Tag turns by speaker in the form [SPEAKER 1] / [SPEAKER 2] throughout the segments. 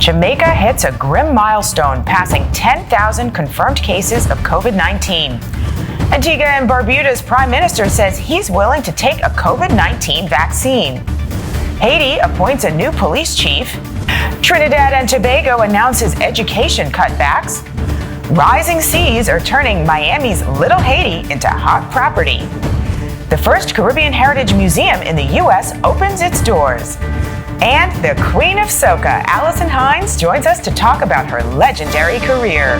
[SPEAKER 1] Jamaica hits a grim milestone, passing 10,000 confirmed cases of COVID-19. Antigua and Barbuda's prime minister says he's willing to take a COVID-19 vaccine. Haiti appoints a new police chief. Trinidad and Tobago announces education cutbacks. Rising seas are turning Miami's Little Haiti into hot property. The first Caribbean Heritage Museum in the U.S. opens its doors. And the Queen of Soca, Alison Hinds, joins us to talk about her legendary career.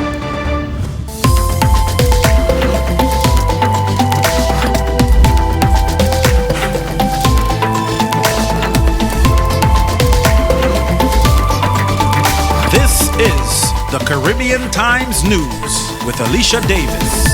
[SPEAKER 2] This is the Caribbean Times News with Alicia Davis.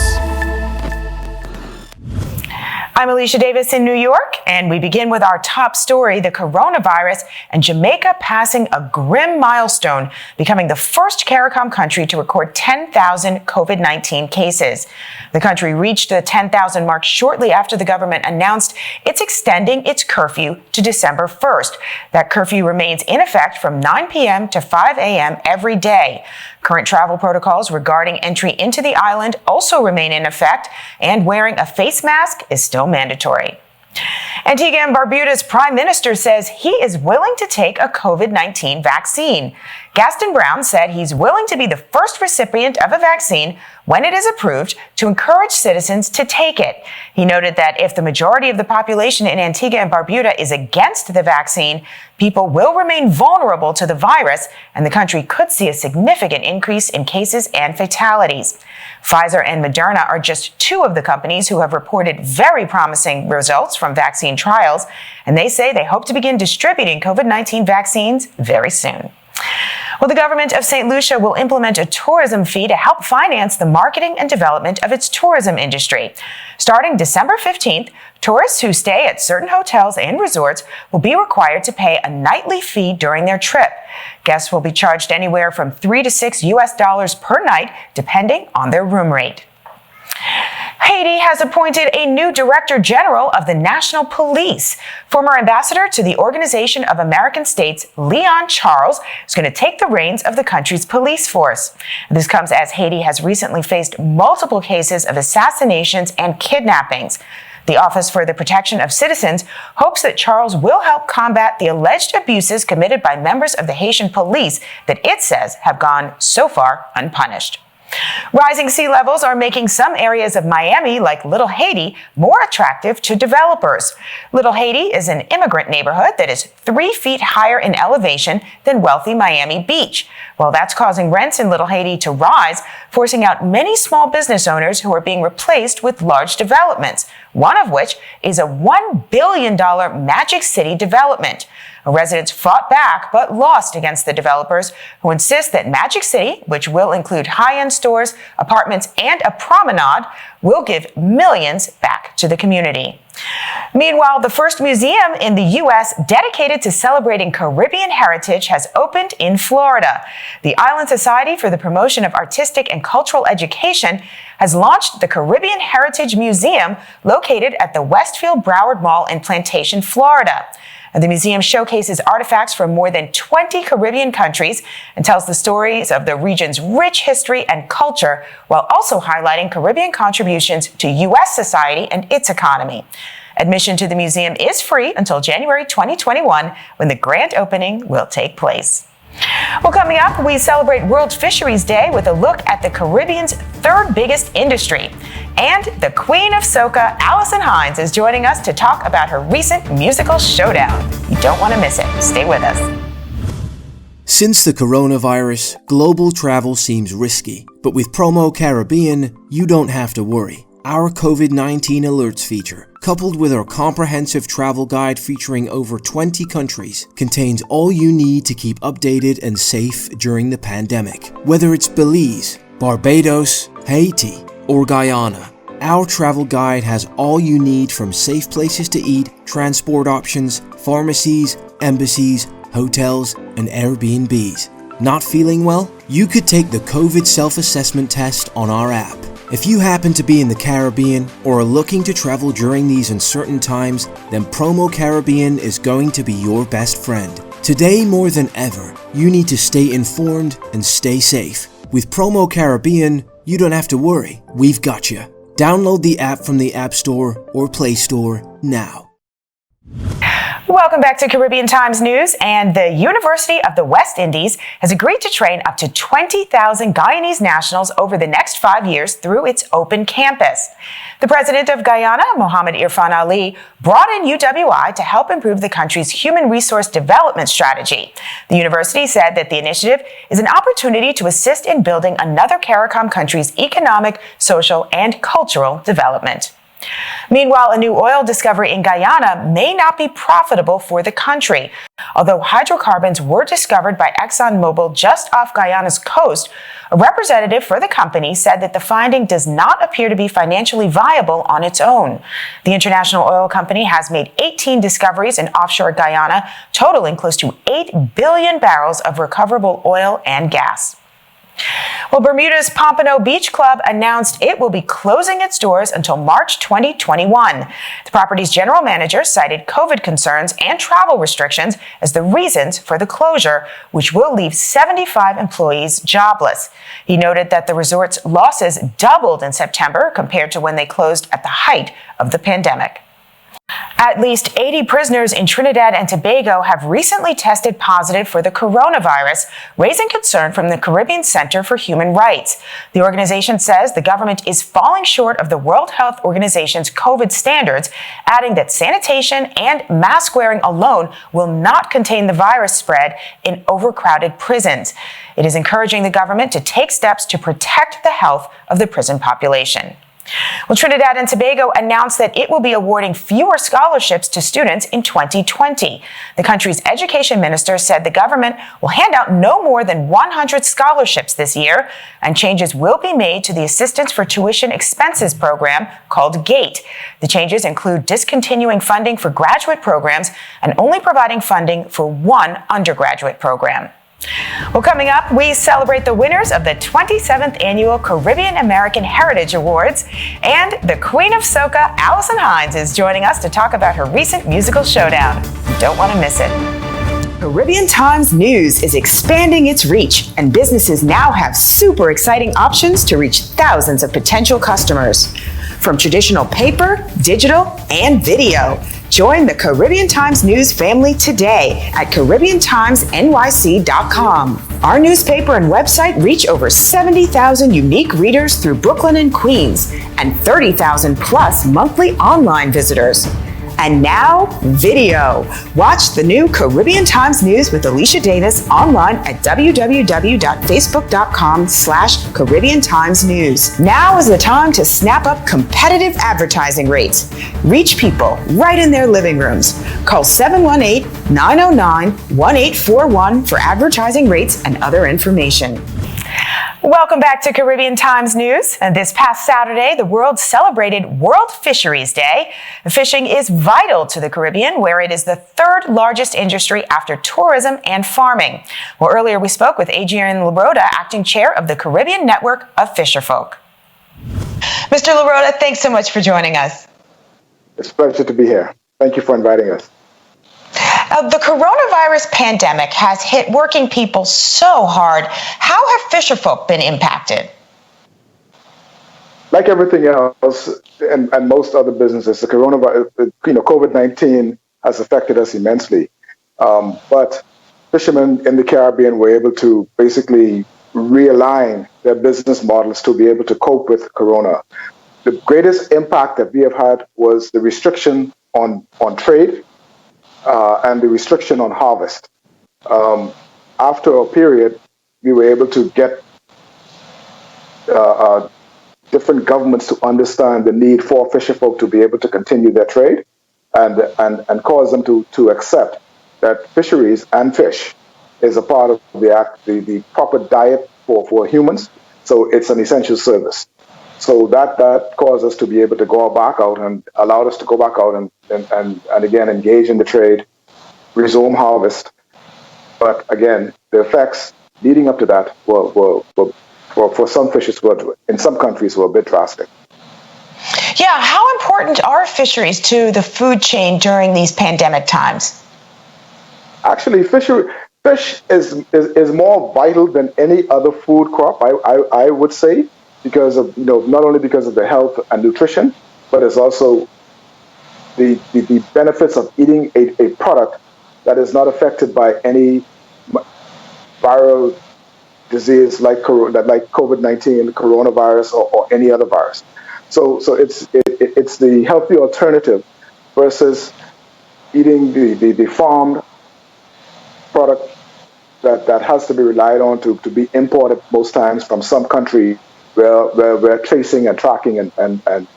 [SPEAKER 1] I'm Alicia Davis in New York, and we begin with our top story, the coronavirus and Jamaica passing a grim milestone, becoming the first CARICOM country to record 10,000 COVID-19 cases. The country reached the 10,000 mark shortly after the government announced it's extending its curfew to December 1st. That curfew remains in effect from 9 p.m. to 5 a.m. every day. Current travel protocols regarding entry into the island also remain in effect, and wearing a face mask is still mandatory. Antigua and Barbuda's prime minister says he is willing to take a COVID-19 vaccine. Gaston Brown said he's willing to be the first recipient of a vaccine when it is approved to encourage citizens to take it. He noted that if the majority of the population in Antigua and Barbuda is against the vaccine, people will remain vulnerable to the virus, and the country could see a significant increase in cases and fatalities. Pfizer and Moderna are just two of the companies who have reported very promising results from vaccine trials, and they say they hope to begin distributing COVID-19 vaccines very soon. Well, the government of St. Lucia will implement a tourism fee to help finance the marketing and development of its tourism industry. Starting December 15th, tourists who stay at certain hotels and resorts will be required to pay a nightly fee during their trip. Guests will be charged anywhere from $3 to $6 per night, depending on their room rate. Haiti has appointed a new Director General of the National Police. Former ambassador to the Organization of American States, Leon Charles, is going to take the reins of the country's police force. This comes as Haiti has recently faced multiple cases of assassinations and kidnappings. The Office for the Protection of Citizens hopes that Charles will help combat the alleged abuses committed by members of the Haitian police that it says have gone so far unpunished. Rising sea levels are making some areas of Miami, like Little Haiti, more attractive to developers. Little Haiti is an immigrant neighborhood that is 3 feet higher in elevation than wealthy Miami Beach. Well, that's causing rents in Little Haiti to rise, forcing out many small business owners who are being replaced with large developments, one of which is a $1 billion Magic City development. Residents fought back but lost against the developers, who insist that Magic City, which will include high-end stores, apartments, and a promenade, will give millions back to the community. Meanwhile, the first museum in the U.S. dedicated to celebrating Caribbean heritage has opened in Florida. The Island Society for the Promotion of Artistic and Cultural Education has launched the Caribbean Heritage Museum located at the Westfield Broward Mall in Plantation, Florida. The museum showcases artifacts from more than 20 Caribbean countries and tells the stories of the region's rich history and culture, while also highlighting Caribbean contributions to U.S. society and its economy. Admission to the museum is free until January 2021, when the grand opening will take place. Well, coming up, we celebrate World Fisheries Day with a look at the Caribbean's third biggest industry. And the Queen of Soca, Alison Hinds, is joining us to talk about her recent musical showdown. You don't want to miss it. Stay with us.
[SPEAKER 3] Since the coronavirus, global travel seems risky. But with Promo Caribbean, you don't have to worry. Our COVID-19 alerts feature, coupled with our comprehensive travel guide featuring over 20 countries, contains all you need to keep updated and safe during the pandemic. Whether it's Belize, Barbados, Haiti, or Guyana, our travel guide has all you need, from safe places to eat, transport options, pharmacies, embassies, hotels, and Airbnbs. Not feeling well? You could take the COVID self-assessment test on our app. If you happen to be in the Caribbean or are looking to travel during these uncertain times, then Promo Caribbean is going to be your best friend. Today more than ever, you need to stay informed and stay safe. With Promo Caribbean, you don't have to worry. We've got you. Download the app from the App Store or Play Store now.
[SPEAKER 1] Welcome back to Caribbean Times News. And the University of the West Indies has agreed to train up to 20,000 Guyanese nationals over the next 5 years through its open campus. The president of Guyana, Mohammed Irfan Ali, brought in UWI to help improve the country's human resource development strategy. The university said that the initiative is an opportunity to assist in building another CARICOM country's economic, social, and cultural development. Meanwhile, a new oil discovery in Guyana may not be profitable for the country. Although hydrocarbons were discovered by ExxonMobil just off Guyana's coast, a representative for the company said that the finding does not appear to be financially viable on its own. The international oil company has made 18 discoveries in offshore Guyana, totaling close to 8 billion barrels of recoverable oil and gas. Well, Bermuda's Pompano Beach Club announced it will be closing its doors until March 2021. The property's general manager cited COVID concerns and travel restrictions as the reasons for the closure, which will leave 75 employees jobless. He noted that the resort's losses doubled in September compared to when they closed at the height of the pandemic. At least 80 prisoners in Trinidad and Tobago have recently tested positive for the coronavirus, raising concern from the Caribbean Center for Human Rights. The organization says the government is falling short of the World Health Organization's COVID standards, adding that sanitation and mask wearing alone will not contain the virus spread in overcrowded prisons. It is encouraging the government to take steps to protect the health of the prison population. Well, Trinidad and Tobago announced that it will be awarding fewer scholarships to students in 2020. The country's education minister said the government will hand out no more than 100 scholarships this year, and changes will be made to the Assistance for Tuition Expenses program called GATE. The changes include discontinuing funding for graduate programs and only providing funding for one undergraduate program. Well, coming up, we celebrate the winners of the 27th Annual Caribbean American Heritage Awards, and the Queen of Soca, Alison Hinds, is joining us to talk about her recent musical showdown. You don't want to miss it. Caribbean Times News is expanding its reach, and businesses now have super exciting options to reach thousands of potential customers. From traditional paper, digital, and video. Join the Caribbean Times News family today at CaribbeanTimesNYC.com. Our newspaper and website reach over 70,000 unique readers through Brooklyn and Queens, and 30,000 plus monthly online visitors. And now, video. Watch the new Caribbean Times News with Alicia Davis online at www.facebook.com/Caribbean Times News. Now is the time to snap up competitive advertising rates. Reach people right in their living rooms. Call 718-909-1841 for advertising rates and other information. Welcome back to Caribbean Times News. And this past Saturday, the world celebrated World Fisheries Day. Fishing is vital to the Caribbean, where it is the third largest industry after tourism and farming. Well, earlier we spoke with Adrian LaRota, acting chair of the Caribbean Network of Fisherfolk. Mr. LaRota, thanks so much for joining us.
[SPEAKER 4] It's a pleasure to be here. Thank you for inviting us.
[SPEAKER 1] The coronavirus pandemic has hit working people so hard. How have fisherfolk been impacted?
[SPEAKER 4] Like everything else and most other businesses, the coronavirus, COVID-19 has affected us immensely. But fishermen in the Caribbean were able to basically realign their business models to be able to cope with corona. The greatest impact that we have had was the restriction on trade. And the restriction on harvest. After a period, we were able to get different governments to understand the need for fisherfolk to be able to continue their trade and cause them to accept that fisheries and fish is a part of the proper diet for humans. So it's an essential service. So that caused us to be able to go back out and allowed us to go back out and again engage in the trade, resume harvest. But again, the effects leading up to that were for some fishes in some countries were a bit drastic.
[SPEAKER 1] Yeah, how important are fisheries to the food chain during these pandemic times?
[SPEAKER 4] Actually, fish is more vital than any other food crop. I would say because of not only because of the health and nutrition, but it's also the benefits of eating a product that is not affected by any viral disease like COVID-19, coronavirus, or any other virus. So it's the healthy alternative versus eating the farmed product that has to be relied on to be imported most times from some country where tracing and tracking and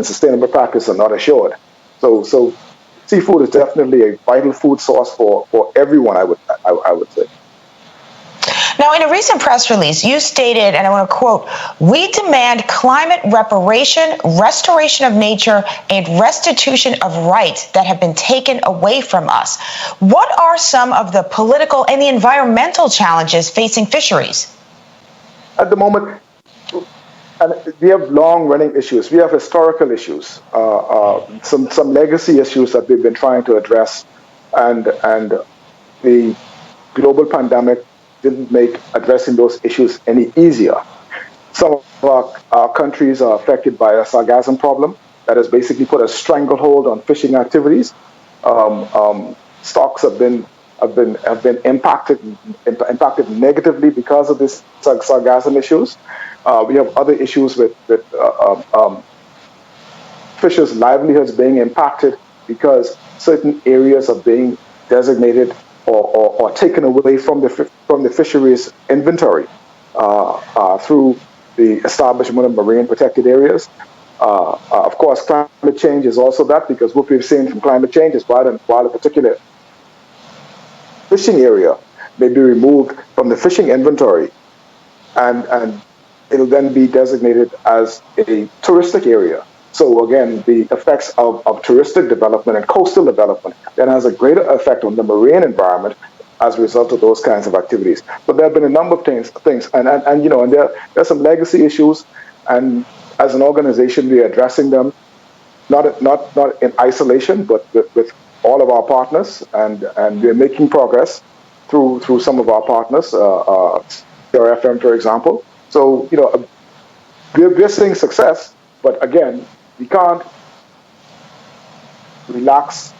[SPEAKER 4] sustainable practice are not assured. So seafood is definitely a vital food source for everyone. I would say.
[SPEAKER 1] Now, in a recent press release, you stated, and I want to quote, "We demand climate reparation, restoration of nature, and restitution of rights that have been taken away from us." What are some of the political and the environmental challenges facing fisheries?
[SPEAKER 4] At the moment, and we have long-running issues. We have historical issues, some legacy issues that we've been trying to address, and the global pandemic didn't make addressing those issues any easier. Some of our countries are affected by a sargassum problem that has basically put a stranglehold on fishing activities. Stocks have been impacted negatively because of this sargassum issues. We have other issues with fishers' livelihoods being impacted because certain areas are being designated or taken away from the fisheries inventory through the establishment of marine protected areas. Of course, climate change is also that, because what we've seen from climate change is while a particular fishing area may be removed from the fishing inventory, and it'll then be designated as a touristic area. So again, the effects of touristic development and coastal development then has a greater effect on the marine environment as a result of those kinds of activities. But there have been a number of things, and there are some legacy issues, and as an organization, we are addressing them not in isolation, but with all of our partners, and we're making progress through some of our partners, CRFM, for example. So we're seeing success, but again, we can't relax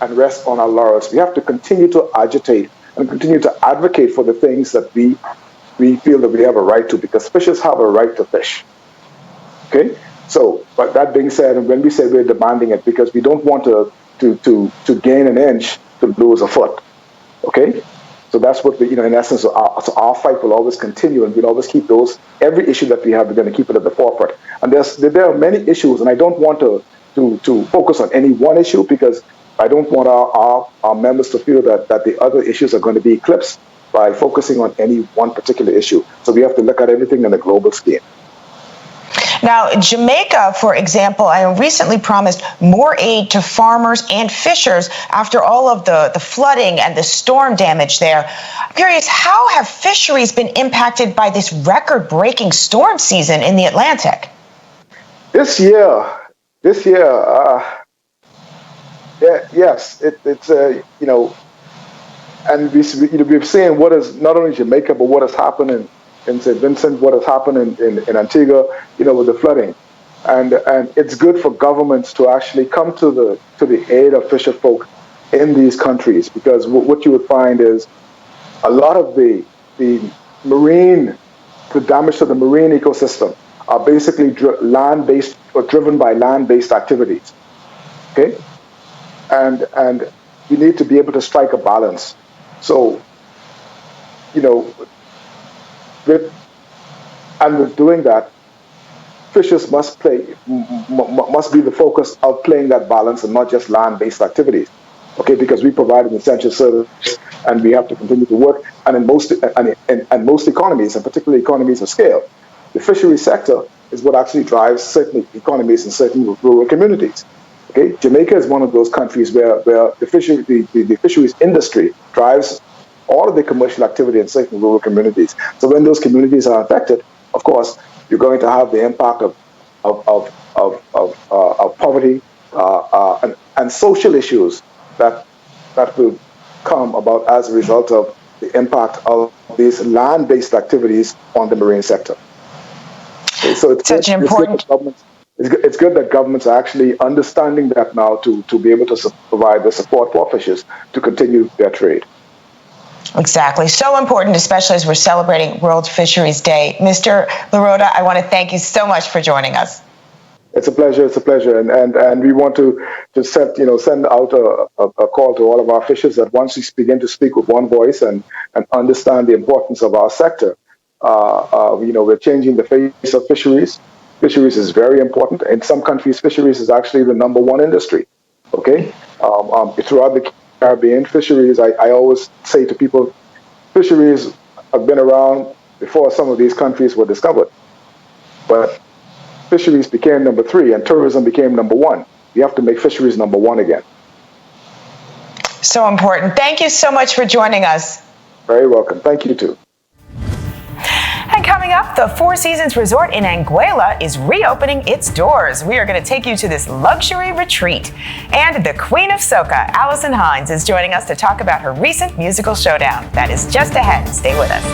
[SPEAKER 4] and rest on our laurels. We have to continue to agitate and continue to advocate for the things that we feel that we have a right to, because fishers have a right to fish. Okay? So, but that being said, and when we say we're demanding it, because we don't want to gain an inch to lose a foot. Okay? So that's what we, in essence, our fight will always continue, and we'll always keep every issue that we have, we're going to keep it at the forefront. And there are many issues, and I don't want to focus on any one issue, because I don't want our members to feel that the other issues are going to be eclipsed by focusing on any one particular issue. So we have to look at everything in a global scheme.
[SPEAKER 1] Now, Jamaica, for example, I recently promised more aid to farmers and fishers after all of the flooding and the storm damage there. I'm curious, how have fisheries been impacted by this record-breaking storm season in the Atlantic?
[SPEAKER 4] This year, yes, it's and we've seen what is not only Jamaica, but what has happened in St. Vincent, what has happened in Antigua, with the flooding, and it's good for governments to actually come to the aid of fisher folk in these countries, because what you would find is a lot of the damage to the marine ecosystem are basically land-based or driven by land-based activities. Okay, and we need to be able to strike a balance. So, with doing that, fishers must be the focus of playing that balance, and not just land-based activities. Okay, because we provide an essential service, and we have to continue to work. And in most economies, and particularly economies of scale, the fishery sector is what actually drives certain economies in certain rural communities. Okay, Jamaica is one of those countries where the fisheries industry drives all of the commercial activity in certain rural communities. So when those communities are affected, of course, you're going to have the impact of poverty and social issues that that will come about as a result of the impact of these land-based activities on the marine sector. So
[SPEAKER 1] Such an important.
[SPEAKER 4] It's good that governments are actually understanding that now to be able to provide the support for fishers to continue their trade.
[SPEAKER 1] Exactly. So important, especially as we're celebrating World Fisheries Day. Mr. Laroda, I want to thank you so much for joining us.
[SPEAKER 4] It's a pleasure. It's a pleasure. And we want to send out a call to all of our fishers that once we begin to speak with one voice and understand the importance of our sector, we're changing the face of fisheries. Fisheries is very important. In some countries, fisheries is actually the number one industry. Okay? Throughout the Caribbean, fisheries, I always say to people, fisheries have been around before some of these countries were discovered. But fisheries became number 3 and tourism became number 1. We have to make fisheries number 1 again.
[SPEAKER 1] So important. Thank you so much for joining us.
[SPEAKER 4] Very welcome. Thank you too.
[SPEAKER 1] And coming up, the Four Seasons Resort in Anguilla is reopening its doors. We are going to take you to this luxury retreat. And the Queen of Soca, Alison Hinds, is joining us to talk about her recent musical showdown. That is just ahead. Stay with us.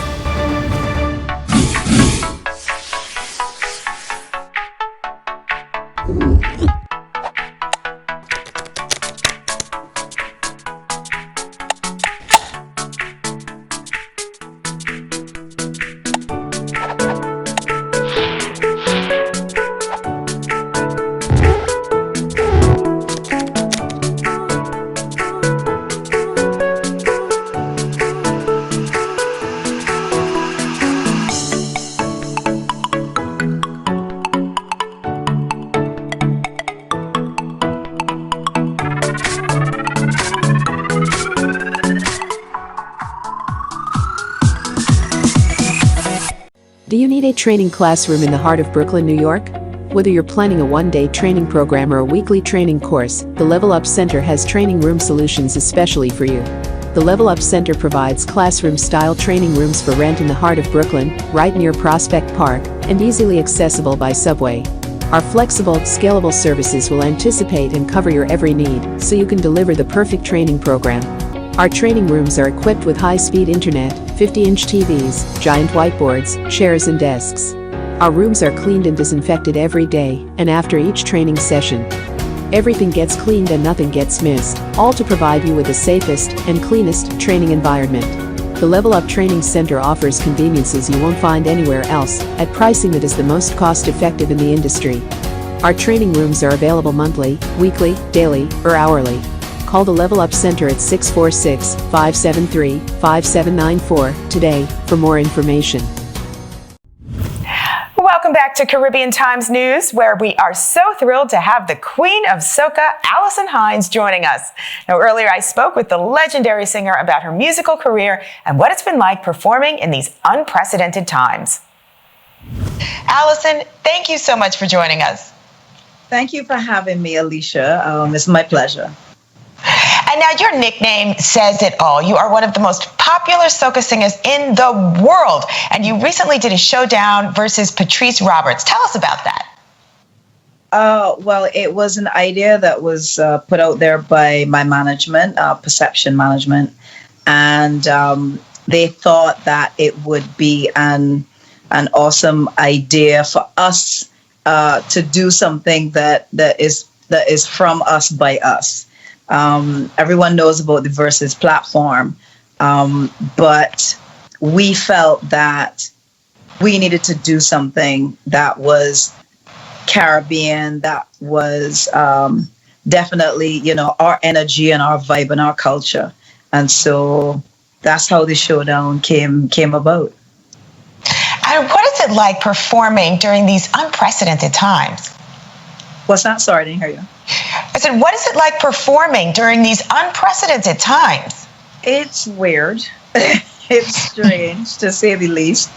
[SPEAKER 5] Do you need a training classroom in the heart of Brooklyn, New York? Whether you're planning a one-day training program or a weekly training course, the Level Up Center has training room solutions especially for you. The Level Up Center provides classroom-style training rooms for rent in the heart of Brooklyn, right near Prospect Park, and easily accessible by subway. Our flexible, scalable services will anticipate and cover your every need, so you can deliver the perfect training program. Our training rooms are equipped with high-speed internet, 50-inch TVs, giant whiteboards, chairs and desks. Our rooms are cleaned and disinfected every day, and after each training session. Everything gets cleaned and nothing gets missed, all to provide you with the safest and cleanest training environment. The Level Up Training Center offers conveniences you won't find anywhere else, at pricing that is the most cost-effective in the industry. Our training rooms are available monthly, weekly, daily, or hourly. Call the Level Up Center at 646-573-5794 today for more information.
[SPEAKER 1] Welcome back to Caribbean Times News, where we are so thrilled to have the Queen of Soca, Alison Hinds, joining us. Now, earlier I spoke with the legendary singer about her musical career and what it's been like performing in these unprecedented times. Alison, thank you so much for joining us.
[SPEAKER 6] Thank you for having me, Alicia. It's my pleasure.
[SPEAKER 1] And now your nickname says it all. You are one of the most popular soca singers in the world. And you recently did a showdown versus Patrice Roberts. Tell us about that.
[SPEAKER 6] Well, it was an idea that was put out there by my management, Perception Management. And they thought that it would be an awesome idea for us to do something that is from us by us. Everyone knows about the Versus platform, but we felt that we needed to do something that was Caribbean, that was definitely, our energy and our vibe and our culture. And so that's how the showdown came about.
[SPEAKER 1] And what is it like performing during these unprecedented times?
[SPEAKER 6] What's that? Sorry, I didn't hear you.
[SPEAKER 1] I said, what is it like performing during these unprecedented times?
[SPEAKER 6] It's weird. It's strange, to say the least.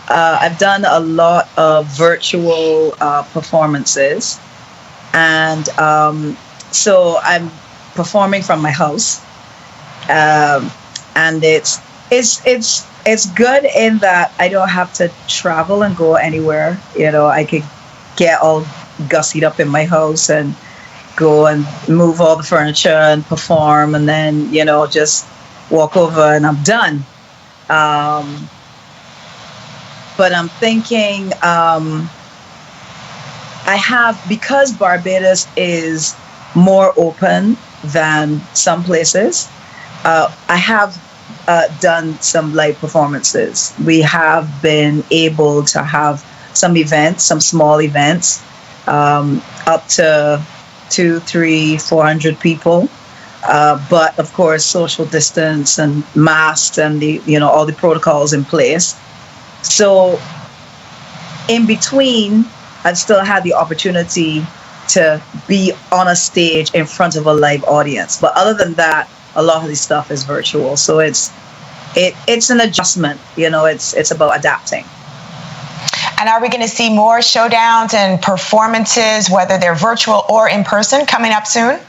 [SPEAKER 6] I've done a lot of virtual performances. And so I'm performing from my house. And it's good in that I don't have to travel and go anywhere. I could get all gussied up in my house and go and move all the furniture and perform, and then, just walk over and I'm done. But I'm thinking, because Barbados is more open than some places, I have done some live performances. We have been able to have some events, some small events, up to 200, 300, 400 people. But of course, social distance and masks and all the protocols in place. So in between, I've still had the opportunity to be on a stage in front of a live audience. But other than that, a lot of this stuff is virtual. So it's an adjustment. It's about adapting.
[SPEAKER 1] And are we going to see more showdowns and performances, whether they're virtual or in person, coming up soon?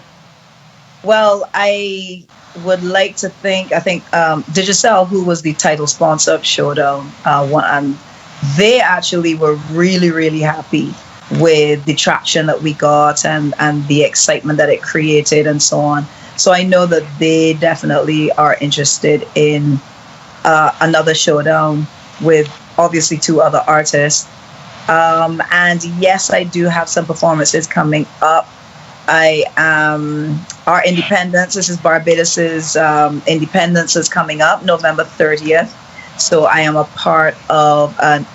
[SPEAKER 6] Well, I would like to think, Digicel, who was the title sponsor of Showdown, and they actually were really, really happy with the traction that we got and the excitement that it created and so on. So I know that they definitely are interested in another showdown with obviously 2 other artists. And yes, I do have some performances coming up. Our independence, this is Barbados's independence is coming up November 30th. So I am a part of an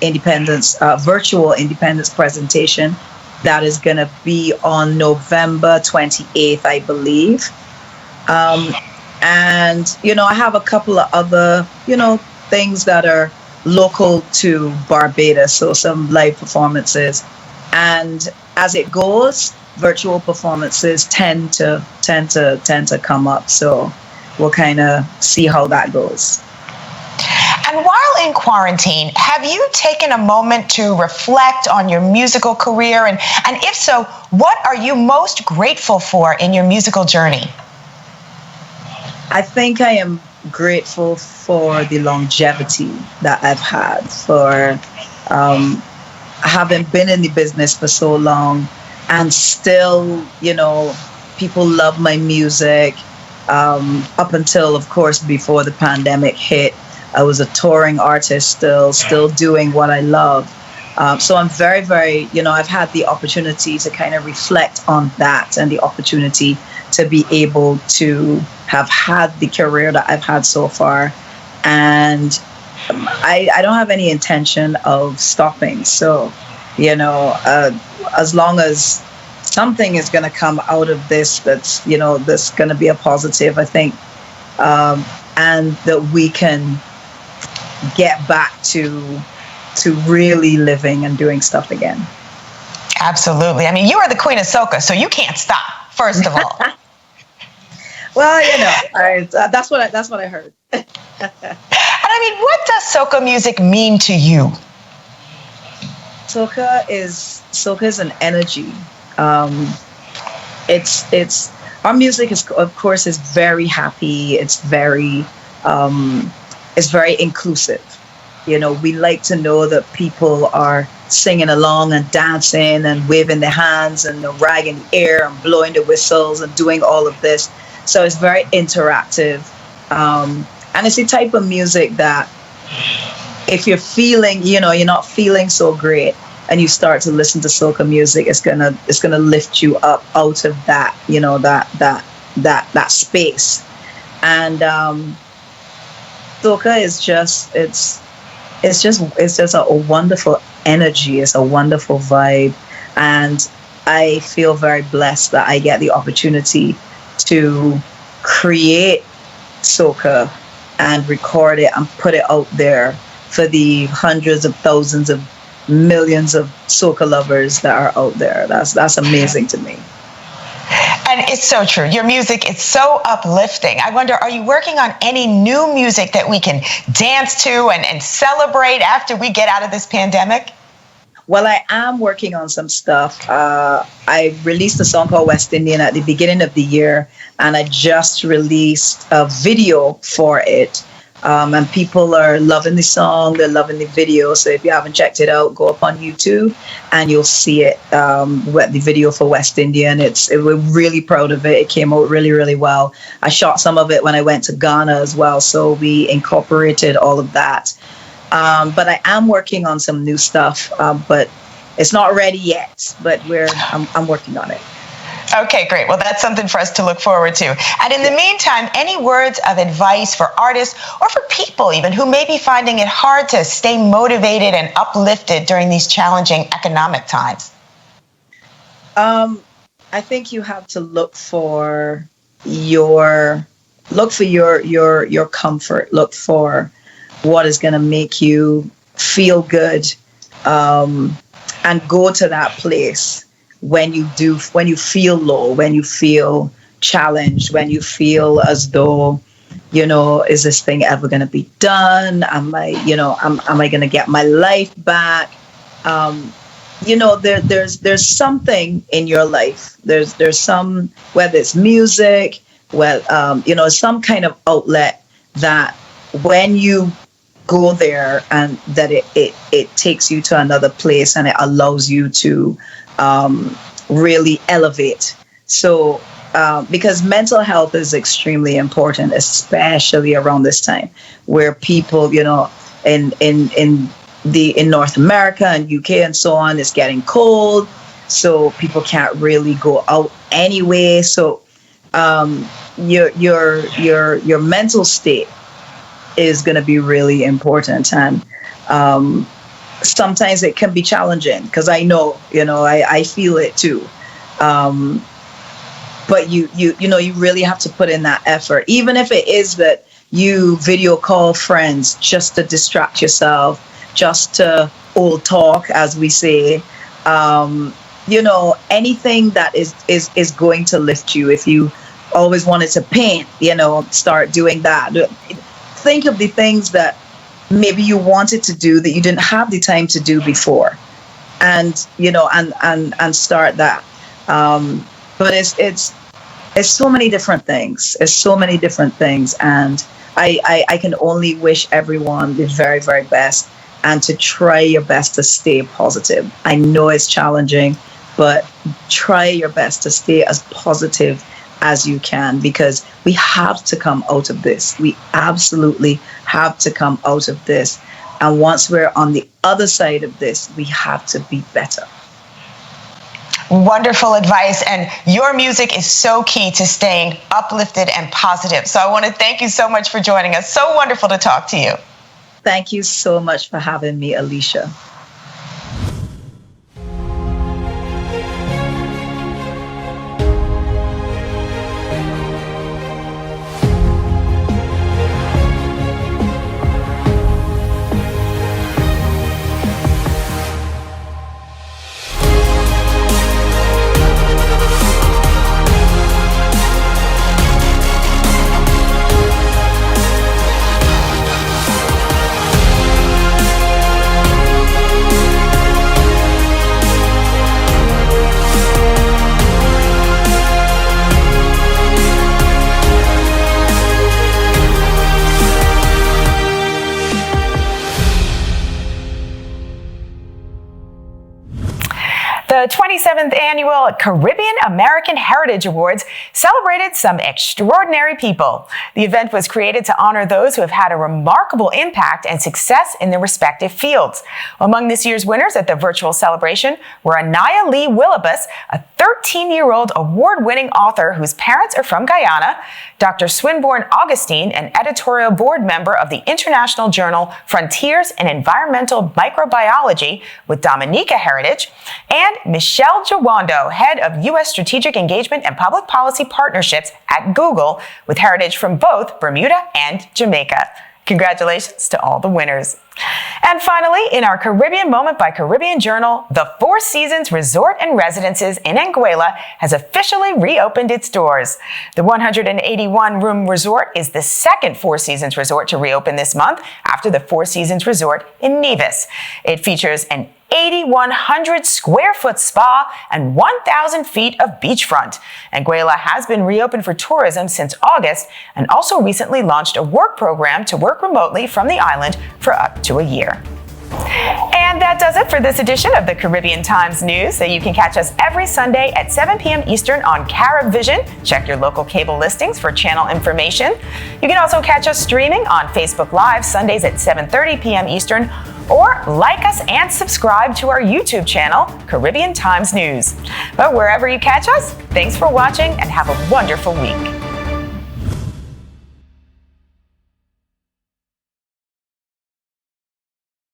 [SPEAKER 6] virtual independence presentation that is going to be on November 28th, I believe. And, I have a couple of other, things that are local to Barbados. So some live performances. And as it goes, virtual performances tend to come up. So we'll kind of see how that goes.
[SPEAKER 1] And while in quarantine, have you taken a moment to reflect on your musical career? And if so, what are you most grateful for in your musical journey?
[SPEAKER 6] I think I am grateful for the longevity that I've had, for having been in the business for so long, and still, people love my music. Up until, of course, before the pandemic hit, I was a touring artist still doing what I love. So I'm very, very, I've had the opportunity to kind of reflect on that, and the opportunity to be able to have had the career that I've had so far. And I don't have any intention of stopping. So, as long as something is going to come out of this that's going to be a positive, I think, and that we can get back to really living and doing stuff again.
[SPEAKER 1] Absolutely. I mean, you are the queen of soca, so you can't stop, first of all.
[SPEAKER 6] Well, that's what I heard.
[SPEAKER 1] And I mean, what does soca music mean to you?
[SPEAKER 6] Soca is an energy. It's our music is, of course, is very happy. It's very inclusive. We like to know that people are singing along and dancing and waving their hands and rag in the air and blowing the whistles and doing all of this. So it's very interactive. And it's the type of music that if you're feeling, you're not feeling so great, and you start to listen to soca music, it's gonna lift you up out of that, that space. And soca is just a wonderful energy. It's a wonderful vibe, and I feel very blessed that I get the opportunity to create soca and record it and put it out there for the hundreds of thousands of millions of soca lovers that are out there. That's amazing to me.
[SPEAKER 1] And it's so true. Your music is so uplifting. I wonder, are you working on any new music that we can dance to and celebrate after we get out of this pandemic?
[SPEAKER 6] Well, I am working on some stuff. I released a song called West Indian at the beginning of the year, and I just released a video for it. And people are loving the song, they're loving the video. So if you haven't checked it out, go up on YouTube and you'll see it. The video for West Indian. We're really proud of it. It came out really, really well. I shot some of it when I went to Ghana as well, so we incorporated all of that. But I am working on some new stuff, but it's not ready yet. But I'm working on it.
[SPEAKER 1] Okay, great. Well, that's something for us to look forward to. And in the meantime, any words of advice for artists or for people even who may be finding it hard to stay motivated and uplifted during these challenging economic times?
[SPEAKER 6] I think you have to look for your comfort. Look for what is going to make you feel good, and go to that place when you feel low, when you feel challenged, when you feel as though, is this thing ever going to be done? Am I going to get my life back? There's something in your life. There's some, whether it's music, some kind of outlet that when you go there and that it takes you to another place and it allows you to really elevate. So because mental health is extremely important, especially around this time where people, in North America and UK and so on, it's getting cold, so people can't really go out anyway. So your mental state is going to be really important, and sometimes it can be challenging because I know, I feel it too. But you really have to put in that effort, even if it is that you video call friends just to distract yourself, just to old talk, as we say. Anything that is going to lift you. If you always wanted to paint, start doing that. Think of the things that maybe you wanted to do that you didn't have the time to do before, and start that. But it's so many different things. It's so many different things, and I can only wish everyone the very, very best, and to try your best to stay positive. I know it's challenging, but try your best to stay as positive as you can, because we have to come out of this. We absolutely have to come out of this. And once we're on the other side of this, we have to be better.
[SPEAKER 1] Wonderful advice, and your music is so key to staying uplifted and positive. So I want to thank you so much for joining us. So wonderful to talk to you.
[SPEAKER 6] Thank you so much for having me, Alicia.
[SPEAKER 1] The 27th Annual Caribbean American Heritage Awards celebrated some extraordinary people. The event was created to honor those who have had a remarkable impact and success in their respective fields. Among this year's winners at the virtual celebration were Anaya Lee Willibus, a 13-year-old award-winning author whose parents are from Guyana, Dr. Swinburne Augustine, an editorial board member of the international journal Frontiers in Environmental Microbiology with Dominica Heritage, and Michelle Jawando, head of U.S. Strategic Engagement and Public Policy Partnerships at Google, with heritage from both Bermuda and Jamaica. Congratulations to all the winners. And finally, in our Caribbean Moment by Caribbean Journal, the Four Seasons Resort and Residences in Anguilla has officially reopened its doors. The 181-room resort is the second Four Seasons resort to reopen this month after the Four Seasons Resort in Nevis. It features an 8,100 square foot spa, and 1,000 feet of beachfront. Anguilla has been reopened for tourism since August and also recently launched a work program to work remotely from the island for up to a year. And that does it for this edition of the Caribbean Times News. So you can catch us every Sunday at 7 p.m. Eastern on CaribVision. Check your local cable listings for channel information. You can also catch us streaming on Facebook Live Sundays at 7:30 p.m. Eastern, or like us and subscribe to our YouTube channel, Caribbean Times News. But wherever you catch us, thanks for watching and have a wonderful week.